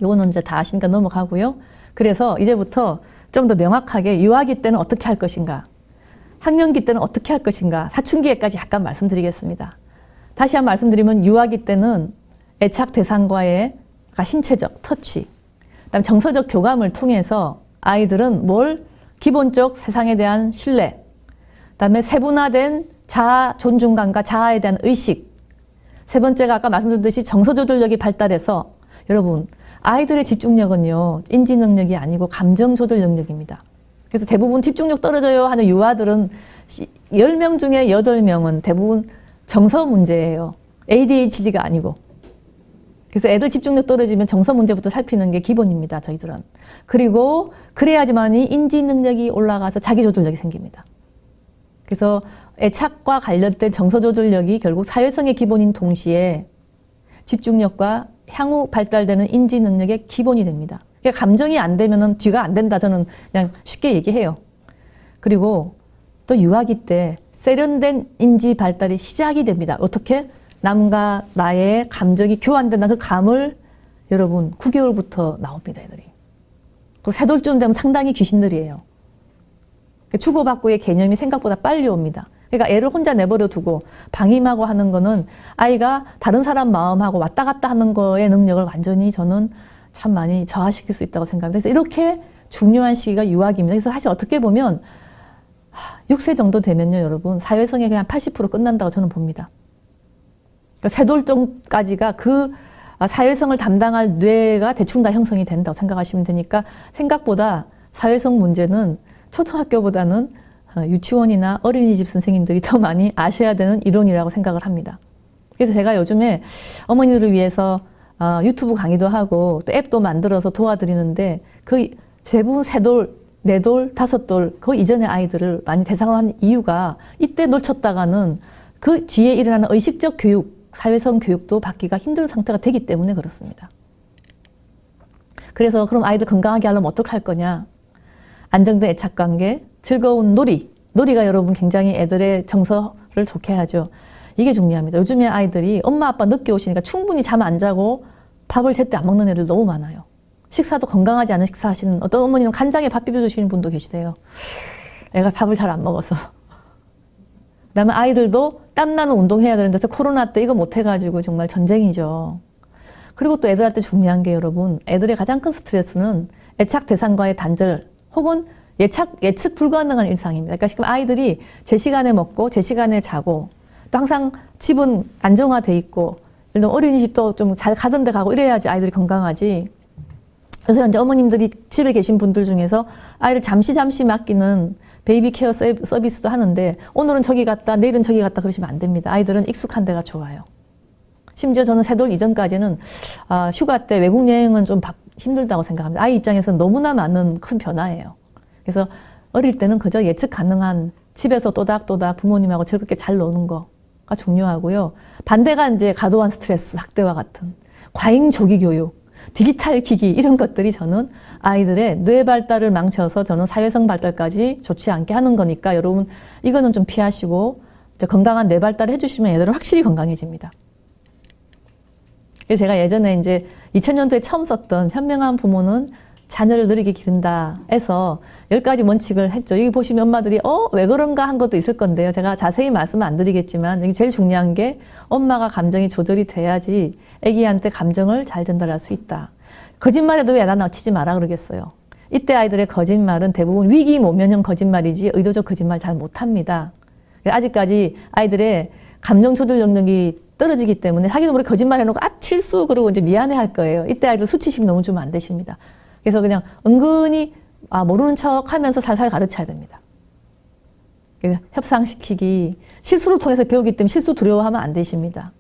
요거는 이제 다 아시니까 넘어가고요. 그래서 이제부터 좀 더 명확하게 유아기 때는 어떻게 할 것인가, 학령기 때는 어떻게 할 것인가, 사춘기에까지 약간 말씀드리겠습니다. 다시 한번 말씀드리면 유아기 때는 애착 대상과의 신체적 터치, 그다음에 정서적 교감을 통해서 아이들은 뭘? 기본적 세상에 대한 신뢰, 그다음에 세분화된 자아 존중감과 자아에 대한 의식. 세 번째가 아까 말씀드렸듯이 정서 조절력이 발달해서 여러분 아이들의 집중력은요 인지 능력이 아니고 감정 조절 능력입니다. 그래서 대부분 집중력 떨어져요 하는 유아들은 10명 중에 8명은 대부분 정서 문제예요. ADHD가 아니고. 그래서 애들 집중력 떨어지면 정서 문제부터 살피는 게 기본입니다. 저희들은. 그리고 그래야지만이 인지 능력이 올라가서 자기 조절력이 생깁니다. 그래서 애착과 관련된 정서 조절력이 결국 사회성의 기본인 동시에 집중력과 향후 발달되는 인지 능력의 기본이 됩니다. 그러니까 감정이 안 되면은 뒤가 안 된다. 저는 그냥 쉽게 얘기해요. 그리고 또 유아기 때 세련된 인지 발달이 시작이 됩니다. 어떻게? 남과 나의 감정이 교환된다. 그 감을 여러분 9개월부터 나옵니다. 애들이. 그 세돌쯤 되면 상당히 귀신들이에요. 주고받고의 개념이 생각보다 빨리 옵니다. 그러니까 애를 혼자 내버려 두고 방임하고 하는 거는 아이가 다른 사람 마음하고 왔다 갔다 하는 거의 능력을 완전히 저는 참 많이 저하시킬 수 있다고 생각합니다. 그래서 이렇게 중요한 시기가 유아기입니다. 그래서 사실 어떻게 보면 6세 정도 되면요, 여러분 사회성의 그냥 80% 끝난다고 저는 봅니다. 그러니까 세돌쯤까지가 그 사회성을 담당할 뇌가 대충 다 형성이 된다고 생각하시면 되니까 생각보다 사회성 문제는 초등학교보다는 유치원이나 어린이집 선생님들이 더 많이 아셔야 되는 이론이라고 생각을 합니다. 그래서 제가 요즘에 어머니들을 위해서 유튜브 강의도 하고 또 앱도 만들어서 도와드리는데 그 대부분 3돌, 4돌, 5돌 그 이전의 아이들을 많이 대상으로 한 이유가 이때 놓쳤다가는 그 뒤에 일어나는 의식적 교육, 사회성 교육도 받기가 힘든 상태가 되기 때문에 그렇습니다. 그래서 그럼 아이들 건강하게 하려면 어떻게 할 거냐? 안정된 애착관계, 즐거운 놀이. 놀이가 여러분 굉장히 애들의 정서를 좋게 하죠. 이게 중요합니다. 요즘에 아이들이 엄마 아빠 늦게 오시니까 충분히 잠 안 자고 밥을 제때 안 먹는 애들 너무 많아요. 식사도 건강하지 않은 식사 하시는, 어떤 어머니는 간장에 밥 비벼 주시는 분도 계시대요. 애가 밥을 잘 안 먹어서. 그다음에 아이들도 땀나는 운동해야 되는데 코로나 때 이거 못 해가지고 정말 전쟁이죠. 그리고 또 애들한테 중요한 게 여러분, 애들의 가장 큰 스트레스는 애착 대상과의 단절 혹은 예측 불가능한 일상입니다. 그러니까 지금 아이들이 제 시간에 먹고 제 시간에 자고 또 항상 집은 안정화돼 있고 어린이집도 좀 잘 가던 데 가고 이래야지 아이들이 건강하지. 그래서 이제 어머님들이 집에 계신 분들 중에서 아이를 잠시 맡기는 베이비 케어 서비스도 하는데 오늘은 저기 갔다 내일은 저기 갔다 그러시면 안 됩니다. 아이들은 익숙한 데가 좋아요. 심지어 저는 3돌 이전까지는 휴가 때 외국 여행은 좀 힘들다고 생각합니다. 아이 입장에서는 너무나 많은 큰 변화예요. 그래서 어릴 때는 그저 예측 가능한 집에서 또닥또닥 부모님하고 즐겁게 잘 노는 거가 중요하고요. 반대가 이제 과도한 스트레스, 학대와 같은 과잉 조기 교육, 디지털 기기 이런 것들이 저는 아이들의 뇌 발달을 망쳐서 저는 사회성 발달까지 좋지 않게 하는 거니까 여러분 이거는 좀 피하시고 이제 건강한 뇌 발달을 해주시면 애들은 확실히 건강해집니다. 그래서 제가 예전에 이제 2000년도에 처음 썼던 현명한 부모는 자녀를 느리게 기른다 해서 10가지 원칙을 했죠. 여기 보시면 엄마들이 왜 그런가 한 것도 있을 건데요. 제가 자세히 말씀은 안 드리겠지만 여기 제일 중요한 게 엄마가 감정이 조절이 돼야지 아기한테 감정을 잘 전달할 수 있다. 거짓말에도 왜 나 치지 마라 그러겠어요. 이때 아이들의 거짓말은 대부분 위기 모면형 거짓말이지 의도적 거짓말 잘 못합니다. 아직까지 아이들의 감정 조절 능력이 떨어지기 때문에 자기도 모르게 거짓말 해놓고 실수 그러고 이제 미안해 할 거예요. 이때 아이들 수치심 너무 주면 안 되십니다. 그래서 그냥 은근히 모르는 척 하면서 살살 가르쳐야 됩니다. 협상시키기, 실수를 통해서 배우기 때문에 실수 두려워하면 안 되십니다.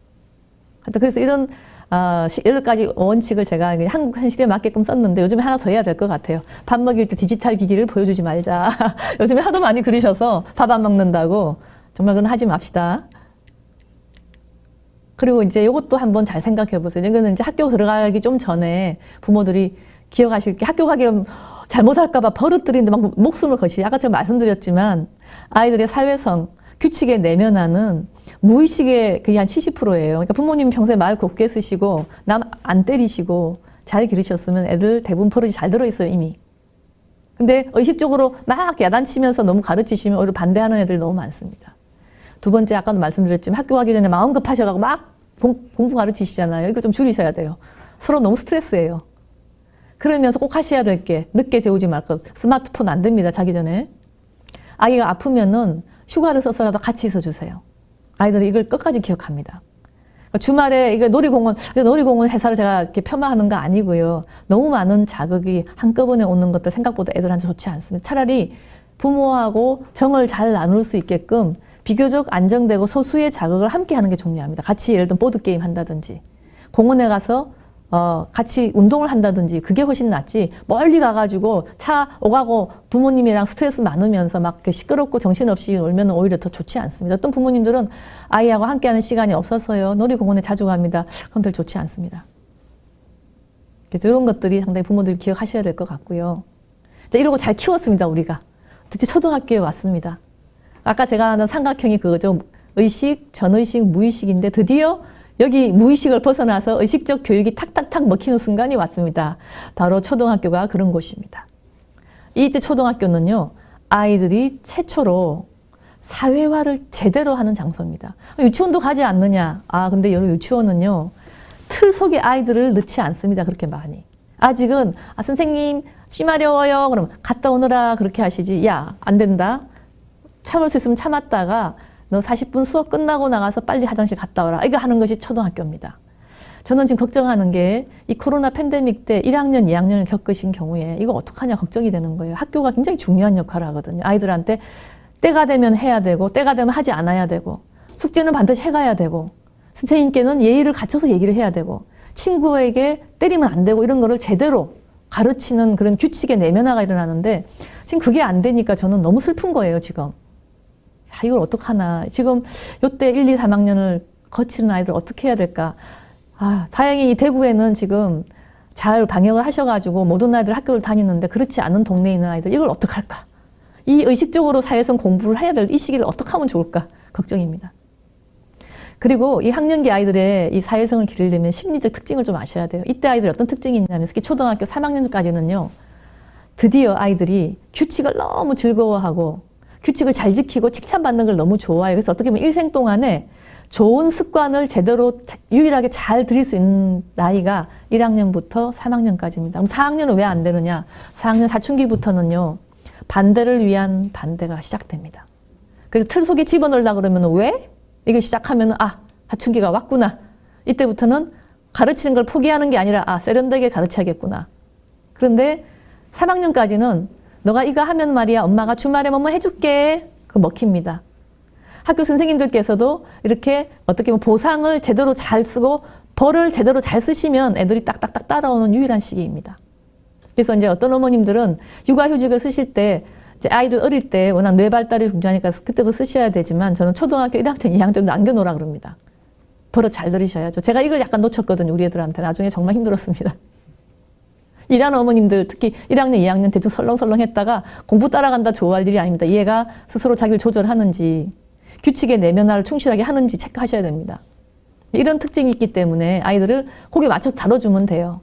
그래서 이런 10가지 원칙을 제가 한국 현실에 맞게끔 썼는데 요즘에 하나 더 해야 될 것 같아요. 밥 먹일 때 디지털 기기를 보여주지 말자. 요즘에 하도 많이 그러셔서 밥 안 먹는다고 정말 그건 하지 맙시다. 그리고 이제 이것도 한번 잘 생각해 보세요. 이거는 이제 학교 들어가기 좀 전에 부모들이 기억하실 게 학교 가기 잘못할까봐 버릇들이는데 막 목숨을 거시죠. 아까 제가 말씀드렸지만 아이들의 사회성, 규칙의 내면화는 무의식의 그게 한 70%예요. 그러니까 부모님 평소에 말 곱게 쓰시고 남 안 때리시고 잘 기르셨으면 애들 대부분 버릇이 잘 들어있어요, 이미. 근데 의식적으로 막 야단치면서 너무 가르치시면 오히려 반대하는 애들 너무 많습니다. 두 번째, 아까도 말씀드렸지만 학교 가기 전에 마음 급하셔가지고 막 공부 가르치시잖아요. 이거 좀 줄이셔야 돼요. 서로 너무 스트레스예요. 그러면서 꼭 하셔야 될 게 늦게 재우지 말 것. 스마트폰 안 됩니다, 자기 전에. 아이가 아프면은 휴가를 써서라도 같이 있어 주세요. 아이들은 이걸 끝까지 기억합니다. 주말에 이거 놀이공원 회사를 제가 이렇게 폄하하는 거 아니고요. 너무 많은 자극이 한꺼번에 오는 것들 생각보다 애들한테 좋지 않습니다. 차라리 부모하고 정을 잘 나눌 수 있게끔 비교적 안정되고 소수의 자극을 함께 하는 게 중요합니다. 같이 예를 들면 보드게임 한다든지 공원에 가서 같이 운동을 한다든지 그게 훨씬 낫지 멀리 가가지고 차 오가고 부모님이랑 스트레스 많으면서 막 시끄럽고 정신없이 놀면 오히려 더 좋지 않습니다. 어떤 부모님들은 아이하고 함께하는 시간이 없어서요. 놀이공원에 자주 갑니다. 그건 별 좋지 않습니다. 그래서 이런 것들이 상당히 부모들이 기억하셔야 될 것 같고요. 자, 이러고 잘 키웠습니다, 우리가. 드디어 초등학교에 왔습니다. 아까 제가 하는 삼각형이 그거죠. 의식, 전의식, 무의식인데 드디어 여기 무의식을 벗어나서 의식적 교육이 탁탁탁 먹히는 순간이 왔습니다. 바로 초등학교가 그런 곳입니다. 이때 초등학교는요, 아이들이 최초로 사회화를 제대로 하는 장소입니다. 유치원도 가지 않느냐? 근데 여러 유치원은요, 틀 속에 아이들을 넣지 않습니다. 그렇게 많이. 아직은, 선생님, 쉬마려워요. 그럼 갔다 오느라 그렇게 하시지. 야, 안 된다. 참을 수 있으면 참았다가 너 40분 수업 끝나고 나가서 빨리 화장실 갔다 오라. 이거 하는 것이 초등학교입니다. 저는 지금 걱정하는 게 이 코로나 팬데믹 때 1학년, 2학년을 겪으신 경우에 이거 어떡하냐 걱정이 되는 거예요. 학교가 굉장히 중요한 역할을 하거든요. 아이들한테 때가 되면 해야 되고 때가 되면 하지 않아야 되고 숙제는 반드시 해가야 되고 선생님께는 예의를 갖춰서 얘기를 해야 되고 친구에게 때리면 안 되고 이런 거를 제대로 가르치는 그런 규칙의 내면화가 일어나는데 지금 그게 안 되니까 저는 너무 슬픈 거예요, 지금. 이걸 어떡하나. 지금 요때 1, 2, 3학년을 거치는 아이들 어떻게 해야 될까. 다행히 이 대구에는 지금 잘 방역을 하셔가지고 모든 아이들 학교를 다니는데 그렇지 않은 동네에 있는 아이들 이걸 어떡할까. 이 의식적으로 사회성 공부를 해야 될 이 시기를 어떻게 하면 좋을까 걱정입니다. 그리고 이 학년기 아이들의 이 사회성을 기르려면 심리적 특징을 좀 아셔야 돼요. 이때 아이들이 어떤 특징이 있냐면 특히 초등학교 3학년까지는요. 드디어 아이들이 규칙을 너무 즐거워하고 규칙을 잘 지키고 칭찬받는 걸 너무 좋아해요. 그래서 어떻게 보면 일생 동안에 좋은 습관을 제대로 유일하게 잘 들일 수 있는 나이가 1학년부터 3학년까지입니다. 그럼 4학년은 왜 안 되느냐? 4학년 사춘기부터는요. 반대를 위한 반대가 시작됩니다. 그래서 틀 속에 집어넣으려고 그러면 왜? 이걸 시작하면 사춘기가 왔구나. 이때부터는 가르치는 걸 포기하는 게 아니라 세련되게 가르쳐야겠구나. 그런데 3학년까지는 너가 이거 하면 말이야 엄마가 주말에 뭐뭐 해줄게. 그거 먹힙니다. 학교 선생님들께서도 이렇게 어떻게 보면 보상을 제대로 잘 쓰고 벌을 제대로 잘 쓰시면 애들이 딱딱딱 따라오는 유일한 시기입니다. 그래서 이제 어떤 어머님들은 육아휴직을 쓰실 때 이제 아이들 어릴 때 워낙 뇌 발달이 중요하니까 그때도 쓰셔야 되지만 저는 초등학교 1학년, 2학년 정도 남겨놓으라 그럽니다. 버릇 잘 들이셔야죠. 제가 이걸 약간 놓쳤거든요. 우리 애들한테. 나중에 정말 힘들었습니다. 일하는 어머님들 특히 1학년, 2학년 대충 설렁설렁 했다가 공부 따라간다 좋아할 일이 아닙니다. 얘가 스스로 자기를 조절하는지 규칙의 내면화를 충실하게 하는지 체크하셔야 됩니다. 이런 특징이 있기 때문에 아이들을 거기에 맞춰서 다뤄주면 돼요.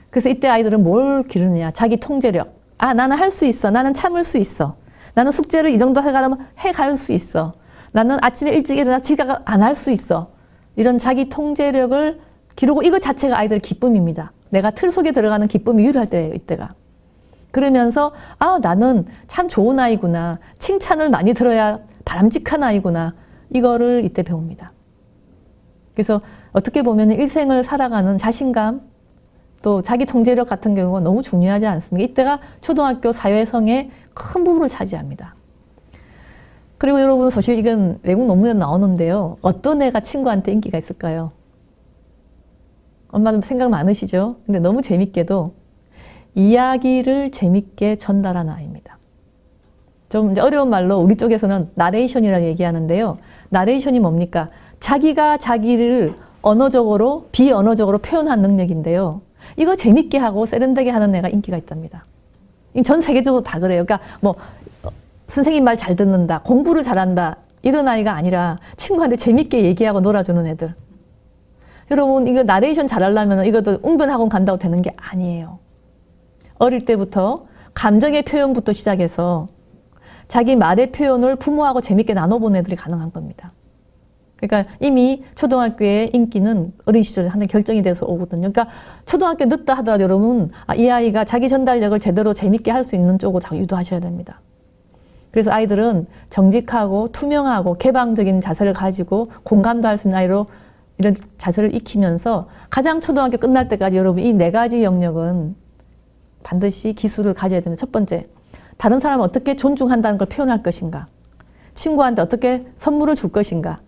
그래서 이때 아이들은 뭘 기르느냐. 자기 통제력. 나는 할 수 있어. 나는 참을 수 있어. 나는 숙제를 이 정도 해가면 해갈 수 있어. 나는 아침에 일찍 일어나 지각 안 할 수 있어. 이런 자기 통제력을 기르고 이것 자체가 아이들의 기쁨입니다. 내가 틀 속에 들어가는 기쁨이 유일할 때예요, 이때가. 그러면서 나는 참 좋은 아이구나. 칭찬을 많이 들어야 바람직한 아이구나. 이거를 이때 배웁니다. 그래서 어떻게 보면 일생을 살아가는 자신감, 또 자기 통제력 같은 경우가 너무 중요하지 않습니까? 이때가 초등학교 사회성의 큰 부분을 차지합니다. 그리고 여러분 사실 이건 외국 논문에 나오는데요. 어떤 애가 친구한테 인기가 있을까요? 엄마는 생각 많으시죠? 근데 너무 재밌게도 이야기를 재밌게 전달하는 아이입니다. 좀 이제 어려운 말로 우리 쪽에서는 나레이션이라고 얘기하는데요. 나레이션이 뭡니까? 자기가 자기를 언어적으로, 비언어적으로 표현한 능력인데요. 이거 재밌게 하고 세련되게 하는 애가 인기가 있답니다. 전 세계적으로 다 그래요. 그러니까 선생님 말 잘 듣는다, 공부를 잘한다 이런 아이가 아니라 친구한테 재밌게 얘기하고 놀아주는 애들. 여러분 이거 나레이션 잘하려면 이것도 웅변학원 간다고 되는 게 아니에요. 어릴 때부터 감정의 표현부터 시작해서 자기 말의 표현을 부모하고 재밌게 나눠본 애들이 가능한 겁니다. 그러니까 이미 초등학교의 인기는 어린 시절에 상당히 결정이 돼서 오거든요. 그러니까 초등학교 늦다 하더라도 여러분 이 아이가 자기 전달력을 제대로 재밌게 할 수 있는 쪽으로 다 유도하셔야 됩니다. 그래서 아이들은 정직하고 투명하고 개방적인 자세를 가지고 공감도 할 수 있는 아이로 이런 자세를 익히면서 가장 초등학교 끝날 때까지 여러분 이 4가지 영역은 반드시 기술을 가져야 됩니다. 첫 번째, 다른 사람을 어떻게 존중한다는 걸 표현할 것인가, 친구한테 어떻게 선물을 줄 것인가,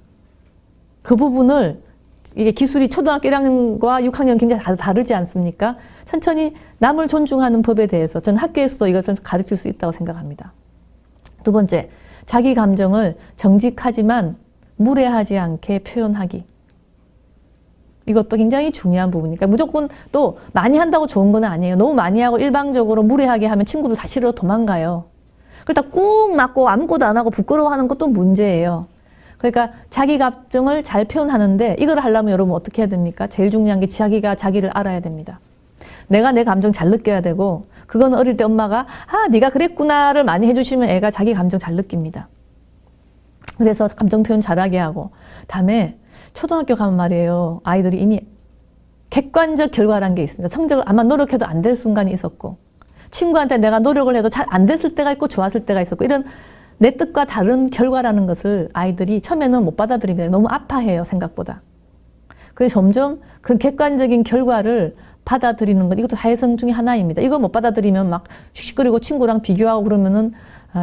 그 부분을 이게 기술이 초등학교 1학년과 6학년 굉장히 다르지 않습니까? 천천히 남을 존중하는 법에 대해서 저는 학교에서도 이것을 가르칠 수 있다고 생각합니다. 두 번째, 자기 감정을 정직하지만 무례하지 않게 표현하기. 이것도 굉장히 중요한 부분이니까 무조건 또 많이 한다고 좋은 건 아니에요. 너무 많이 하고 일방적으로 무례하게 하면 친구도 다 싫어 도망가요. 그러다 꾹 맞고 아무것도 안 하고 부끄러워하는 것도 문제예요. 그러니까 자기 감정을 잘 표현하는데 이걸 하려면 여러분 어떻게 해야 됩니까? 제일 중요한 게 자기가 자기를 알아야 됩니다. 내가 내 감정 잘 느껴야 되고, 그건 어릴 때 엄마가 네가 그랬구나를 많이 해주시면 애가 자기 감정 잘 느낍니다. 그래서 감정 표현 잘하게 하고, 다음에 초등학교 가면 말이에요. 아이들이 이미 객관적 결과라는 게 있습니다. 성적을 아마 노력해도 안 될 순간이 있었고, 친구한테 내가 노력을 해도 잘 안 됐을 때가 있고 좋았을 때가 있었고, 이런 내 뜻과 다른 결과라는 것을 아이들이 처음에는 못 받아들이면 너무 아파해요. 생각보다. 그래서 점점 그 객관적인 결과를 받아들이는 것, 이것도 사회성 중에 하나입니다. 이거 못 받아들이면 막 씩씩거리고 친구랑 비교하고 그러면은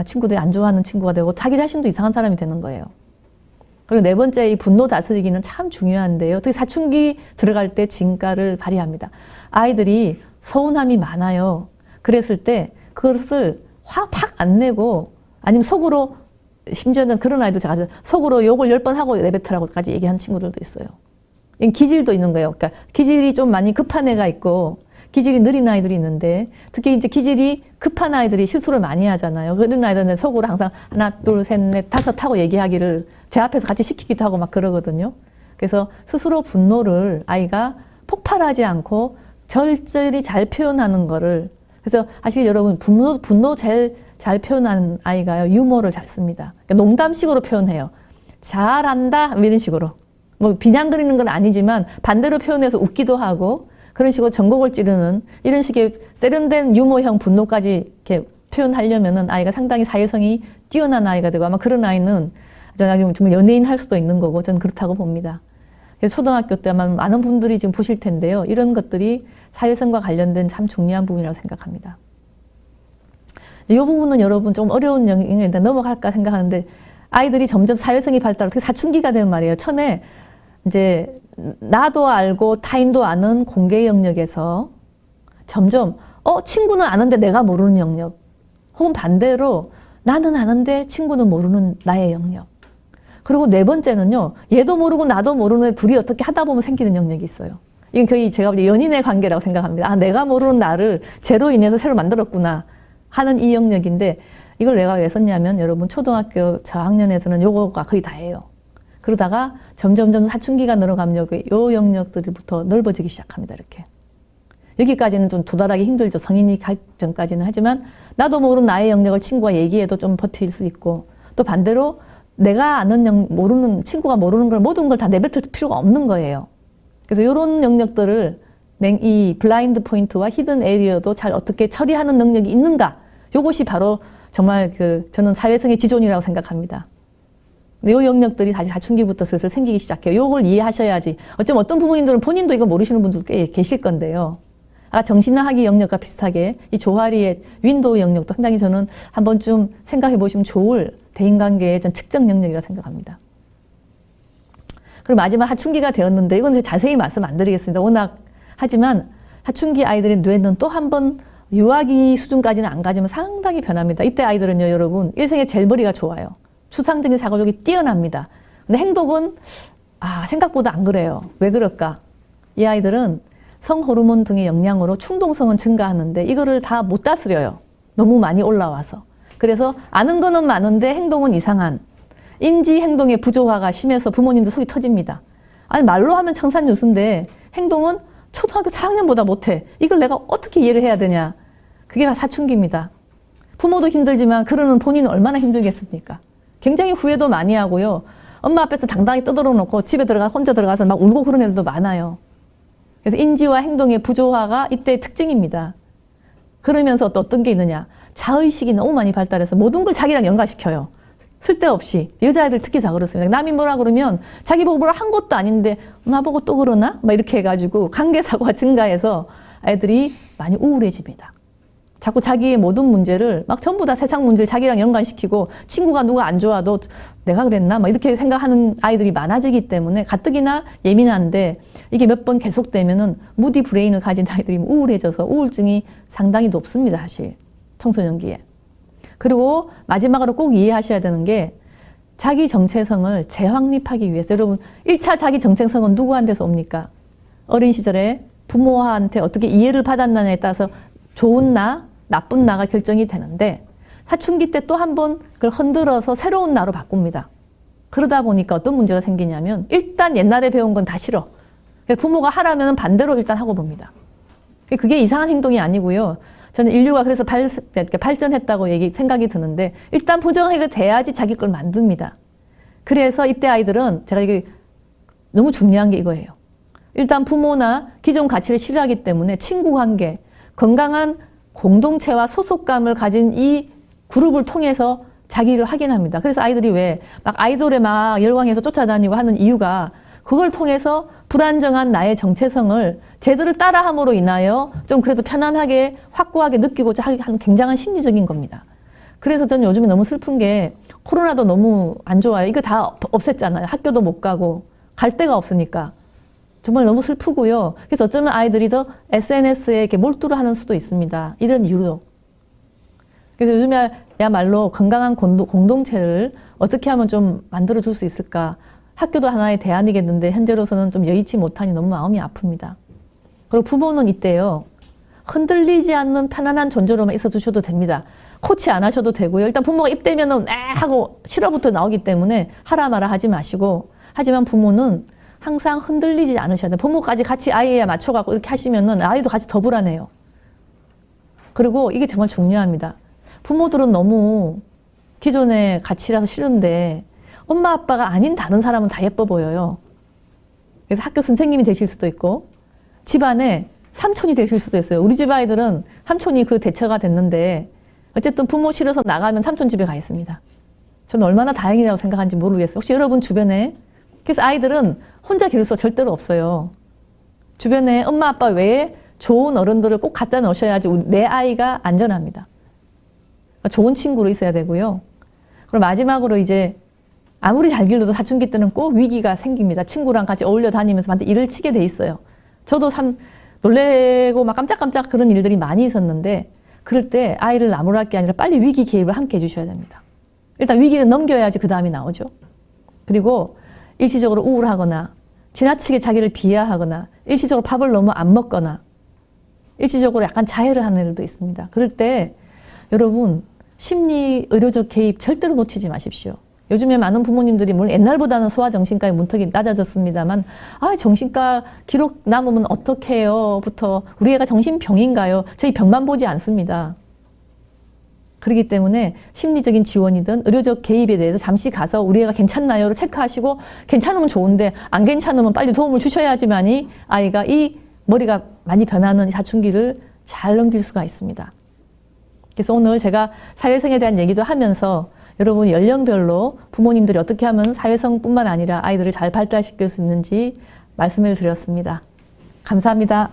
친구들이 안 좋아하는 친구가 되고 자기 자신도 이상한 사람이 되는 거예요. 그리고 네 번째, 이 분노 다스리기는 참 중요한데요. 특히 사춘기 들어갈 때 진가를 발휘합니다. 아이들이 서운함이 많아요. 그랬을 때 그것을 확 안 내고, 아니면 속으로, 심지어는 그런 아이도 제가 속으로 욕을 10번 하고 내뱉으라고까지 얘기하는 친구들도 있어요. 기질도 있는 거예요. 그러니까 기질이 좀 많이 급한 애가 있고 기질이 느린 아이들이 있는데, 특히 이제 기질이 급한 아이들이 실수를 많이 하잖아요. 그런 아이들은 속으로 항상 하나, 둘, 셋, 넷, 다섯 하고 얘기하기를 제 앞에서 같이 시키기도 하고 막 그러거든요. 그래서 스스로 분노를 아이가 폭발하지 않고 절절히 잘 표현하는 거를, 그래서 사실 여러분 분노 잘 표현하는 아이가요, 유머를 잘 씁니다. 그러니까 농담식으로 표현해요. 잘한다 이런 식으로. 뭐 비냥거리는 건 아니지만 반대로 표현해서 웃기도 하고, 그런 식으로 전곡을 찌르는 이런 식의 세련된 유머형 분노까지 이렇게 표현하려면은 아이가 상당히 사회성이 뛰어난 아이가 되고, 아마 그런 아이는 저는 정말 연예인 할 수도 있는 거고, 저는 그렇다고 봅니다. 그래서 초등학교 때 아마 많은 분들이 지금 보실 텐데요. 이런 것들이 사회성과 관련된 참 중요한 부분이라고 생각합니다. 이 부분은 여러분 좀 어려운 영역인데 넘어갈까 생각하는데, 아이들이 점점 사회성이 발달하고 특히 사춘기가 되는 말이에요. 처음에 이제 나도 알고 타인도 아는 공개 영역에서 점점 친구는 아는데 내가 모르는 영역, 혹은 반대로 나는 아는데 친구는 모르는 나의 영역. 그리고 네 번째는요, 얘도 모르고 나도 모르는 둘이 어떻게 하다 보면 생기는 영역이 있어요. 이건 거의 제가 볼 때 연인의 관계라고 생각합니다. 내가 모르는 나를 쟤로 인해서 새로 만들었구나 하는 이 영역인데, 이걸 내가 왜 썼냐면 여러분 초등학교 저학년에서는 요거가 거의 다예요. 그러다가 점점 사춘기가 늘어가면 요 영역들부터 넓어지기 시작합니다. 이렇게. 여기까지는 좀 도달하기 힘들죠. 성인이 가기 전까지는. 하지만 나도 모르는 나의 영역을 친구가 얘기해도 좀 버틸 수 있고, 또 반대로 내가 아는 모르는, 친구가 모르는 걸 모든 걸 다 내뱉을 필요가 없는 거예요. 그래서 이런 영역들을 이 블라인드 포인트와 히든 에리어도 잘 어떻게 처리하는 능력이 있는가, 이것이 바로 정말 저는 사회성의 지존이라고 생각합니다. 이 영역들이 다시 사춘기부터 슬슬 생기기 시작해요. 이걸 이해하셔야지. 어떤 부모님들은 본인도 이거 모르시는 분들도 꽤 계실 건데요. 정신학의 영역과 비슷하게 이 조하리의 윈도우 영역도 상당히 저는 한 번쯤 생각해 보시면 좋을 대인관계의 전 측정 영역이라고 생각합니다. 그리고 마지막 사춘기가 되었는데, 이건 자세히 말씀 안 드리겠습니다. 워낙 하지만 사춘기 아이들의 뇌는 또 한 번 유아기 수준까지는 안 가지만 상당히 변합니다. 이때 아이들은요, 여러분 일생에 제일 머리가 좋아요. 추상적인 사고력이 뛰어납니다. 근데 행동은 생각보다 안 그래요. 왜 그럴까? 이 아이들은 성호르몬 등의 영향으로 충동성은 증가하는데 이거를 다 못 다스려요. 너무 많이 올라와서. 그래서 아는 거는 많은데 행동은 이상한 인지 행동의 부조화가 심해서 부모님도 속이 터집니다. 아니 말로 하면 청산유수인데 행동은 초등학교 4학년보다 못해. 이걸 내가 어떻게 이해를 해야 되냐. 그게 사춘기입니다. 부모도 힘들지만 그러는 본인은 얼마나 힘들겠습니까? 굉장히 후회도 많이 하고요. 엄마 앞에서 당당히 떠들어 놓고 집에 혼자 들어가서 막 울고 그런 애들도 많아요. 그래서 인지와 행동의 부조화가 이때의 특징입니다. 그러면서 또 어떤 게 있느냐. 자의식이 너무 많이 발달해서 모든 걸 자기랑 연관시켜요. 쓸데없이. 여자애들 특히 다 그렇습니다. 남이 뭐라 그러면 자기 보고 뭐라 한 것도 아닌데 나보고 또 그러나? 막 이렇게 해가지고 관계사고가 증가해서 애들이 많이 우울해집니다. 자꾸 자기의 모든 문제를 막 전부 다 세상 문제를 자기랑 연관시키고 친구가 누가 안 좋아도 내가 그랬나? 막 이렇게 생각하는 아이들이 많아지기 때문에 가뜩이나 예민한데 이게 몇 번 계속되면은 무디 브레인을 가진 아이들이 우울해져서 우울증이 상당히 높습니다, 사실. 청소년기에. 그리고 마지막으로 꼭 이해하셔야 되는 게 자기 정체성을 재확립하기 위해서 여러분 1차 자기 정체성은 누구한테서 옵니까? 어린 시절에 부모한테 어떻게 이해를 받았느냐에 따라서 좋은 나, 나쁜 나가 결정이 되는데 사춘기 때 또 한 번 그걸 흔들어서 새로운 나로 바꿉니다. 그러다 보니까 어떤 문제가 생기냐면 일단 옛날에 배운 건 다 싫어. 부모가 하라면 반대로 일단 하고 봅니다. 그게 이상한 행동이 아니고요. 저는 인류가 그래서 발전했다고 생각이 드는데 일단 부정하게 돼야지 자기 걸 만듭니다. 그래서 이때 아이들은 제가 이게 너무 중요한 게 이거예요. 일단 부모나 기존 가치를 싫어하기 때문에 친구 관계, 건강한 공동체와 소속감을 가진 이 그룹을 통해서 자기를 확인합니다. 그래서 아이들이 왜 막 아이돌에 막 열광해서 쫓아다니고 하는 이유가 그걸 통해서 불안정한 나의 정체성을 쟤들을 따라함으로 인하여 좀 그래도 편안하게 확고하게 느끼고자 하는 굉장한 심리적인 겁니다. 그래서 저는 요즘에 너무 슬픈 게 코로나도 너무 안 좋아요. 이거 다 없앴잖아요. 학교도 못 가고 갈 데가 없으니까. 정말 너무 슬프고요. 그래서 어쩌면 아이들이 더 SNS에 이렇게 몰두를 하는 수도 있습니다. 이런 이유로. 그래서 요즘에야말로 건강한 공동체를 어떻게 하면 좀 만들어줄 수 있을까. 학교도 하나의 대안이겠는데 현재로서는 좀 여의치 못하니 너무 마음이 아픕니다. 그리고 부모는 이때요. 흔들리지 않는 편안한 존재로만 있어 주셔도 됩니다. 코치 안 하셔도 되고요. 일단 부모가 입대면은 하고 싫어부터 나오기 때문에 하라 마라 하지 마시고 하지만 부모는 항상 흔들리지 않으셔야 돼요. 부모까지 같이 아이에 맞춰갖고 이렇게 하시면은 아이도 같이 더 불안해요. 그리고 이게 정말 중요합니다. 부모들은 너무 기존의 가치라서 싫은데 엄마 아빠가 아닌 다른 사람은 다 예뻐 보여요. 그래서 학교 선생님이 되실 수도 있고 집안에 삼촌이 되실 수도 있어요. 우리 집 아이들은 삼촌이 그 대처가 됐는데 어쨌든 부모 싫어서 나가면 삼촌 집에 가 있습니다. 저는 얼마나 다행이라고 생각하는지 모르겠어요. 혹시 여러분 주변에 그래서 아이들은 혼자 기를 수 절대로 없어요. 주변에 엄마 아빠 외에 좋은 어른들을 꼭 갖다 놓으셔야지 내 아이가 안전합니다. 좋은 친구로 있어야 되고요. 그리고 마지막으로 이제 아무리 잘 길러도 사춘기 때는 꼭 위기가 생깁니다. 친구랑 같이 어울려 다니면서 반드시 일을 치게 돼 있어요. 저도 참 놀래고 막 깜짝깜짝 그런 일들이 많이 있었는데 그럴 때 아이를 나무랄 게 아니라 빨리 위기 개입을 함께 해주셔야 됩니다. 일단 위기는 넘겨야지 그 다음이 나오죠. 그리고 일시적으로 우울하거나 지나치게 자기를 비하하거나 일시적으로 밥을 너무 안 먹거나 일시적으로 약간 자해를 하는 애들도 있습니다. 그럴 때 여러분 심리 의료적 개입 절대로 놓치지 마십시오. 요즘에 많은 부모님들이 물론 옛날보다는 소아정신과의 문턱이 낮아졌습니다만 정신과 기록 남으면 어떡해요? 부터 우리 애가 정신병인가요? 저희 병만 보지 않습니다. 그렇기 때문에 심리적인 지원이든 의료적 개입에 대해서 잠시 가서 우리 애가 괜찮나요?를 체크하시고 괜찮으면 좋은데 안 괜찮으면 빨리 도움을 주셔야지만이 아이가 이 머리가 많이 변하는 사춘기를 잘 넘길 수가 있습니다. 그래서 오늘 제가 사회성에 대한 얘기도 하면서 여러분 연령별로 부모님들이 어떻게 하면 사회성뿐만 아니라 아이들을 잘 발달시킬 수 있는지 말씀을 드렸습니다. 감사합니다.